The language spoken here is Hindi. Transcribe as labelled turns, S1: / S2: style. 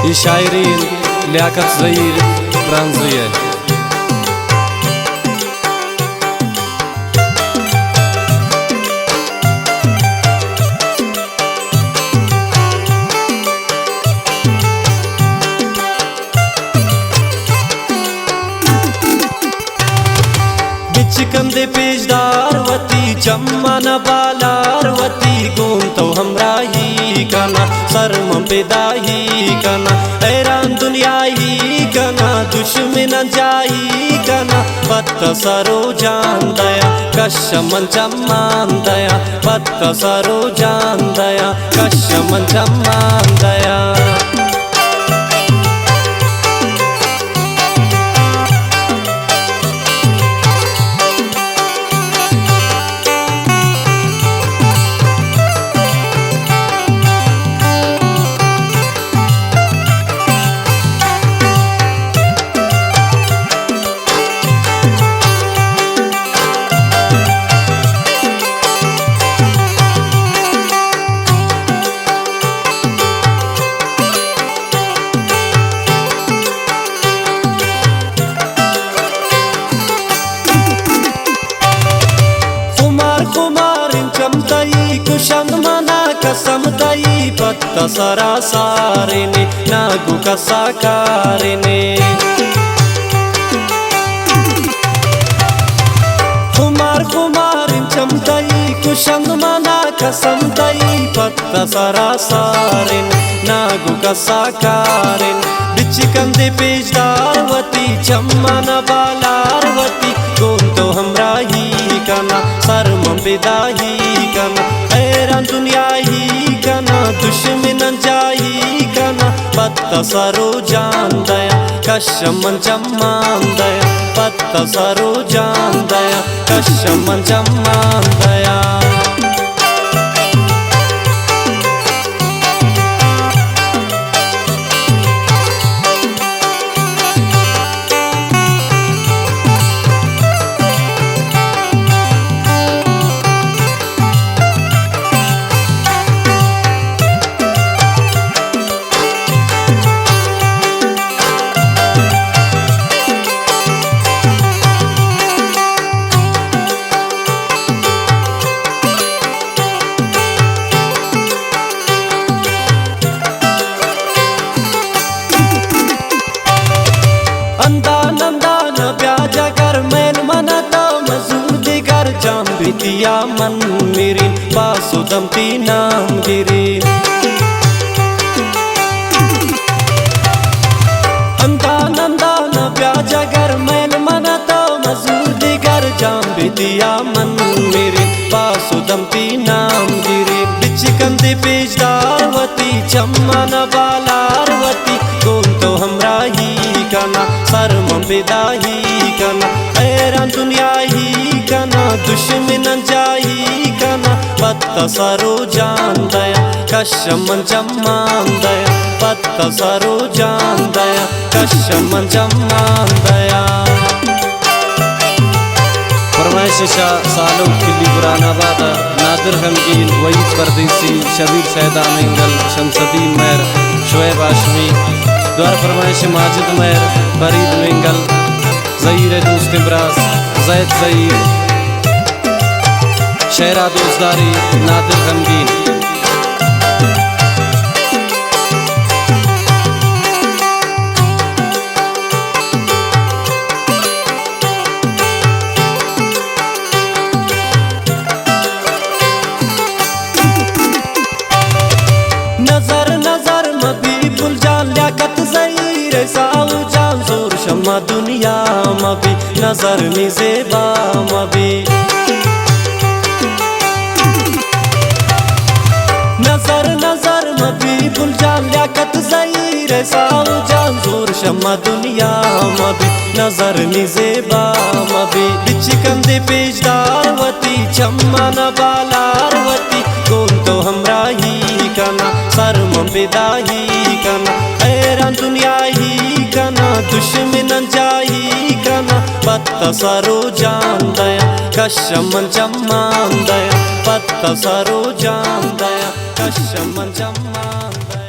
S1: ये शायरी लियाकत ज़हीर ब्रांज़ुई है।
S2: कंदे पेजदार वती चम्मन बालार वती गुम तो हमरा ही कना शर्म पेदा ही कना हैरान दुनिया ही कना दुश्मन जाही कना पत सरो जान दया कशमन चम्मान दया पत सरो जान दया कशमन चम्मान दया। कुशंग मना कसम दई पत्ता सरा सारे ने नागु कसा कारे ने कुमार कुमार चमतई कुशंग मना कसम दई पत्ता सरा सारे ने नागु कसा कारे बिच कंदे पेजदार वती चम्मन बालार वती गुम तो हमरा ही कना शर्म पेदा ही कना हैरान दुनिया ही कना दुश्मन जाही कना पत सरो जान दया कशमन चम्मान दया पत सरो जान दया कशमन चम्मान दया। बितिया मन मेरी पासुदमती नाम गिरी अंता नंदा न प्याजा घर मैल मनता मजूर दिगर जाम बितिया मन मेरी पासुदमती नाम गिरी बिच कंदे पेजदार वती चम्मन बालार वती गुम तो हमरा ही कना शर्म पेदा ही कना हैरान दुनिया ही कना दुश्मन जाही कना पत सरो जान दया कशमन चम्मान दया पत सरो जान दया कशमन चम्मान दया।
S1: फरमाइश शाह सालो किली बुरानाबाद नादिर गमगीन वहीद परदेसी शबीर सैदा मंगल शमसुद्दीन मेहर शोएब हाशमी द्वार फरमाइश माजिद मेहर फरीद मंगल ज़हीर दोस्त इमराज जैद ज़हीर शेरा दोस्तदारी नादिर गमगीन।
S2: नजर नजर मबी भूल जान लियाकत ज़हीर साऊ जान जोर शम्मा दुनिया मबी नजर निजेबा मबी नजर नजर मबी भूल जान लियाकत ज़हीर साऊ जान जोर शम्मा दुनिया मबी नजर निजेबा मबी बिच कंदे पेजदार वती चम्मन बालार वती गुम तो हमरा ही कना शर्म पेदा ही कना हैरान दुनिया ही कना दुश्मन जाही कना पत सरो जान दया कशमन चम्मान दया पत सरो जान दया कशमन चम्मान दया।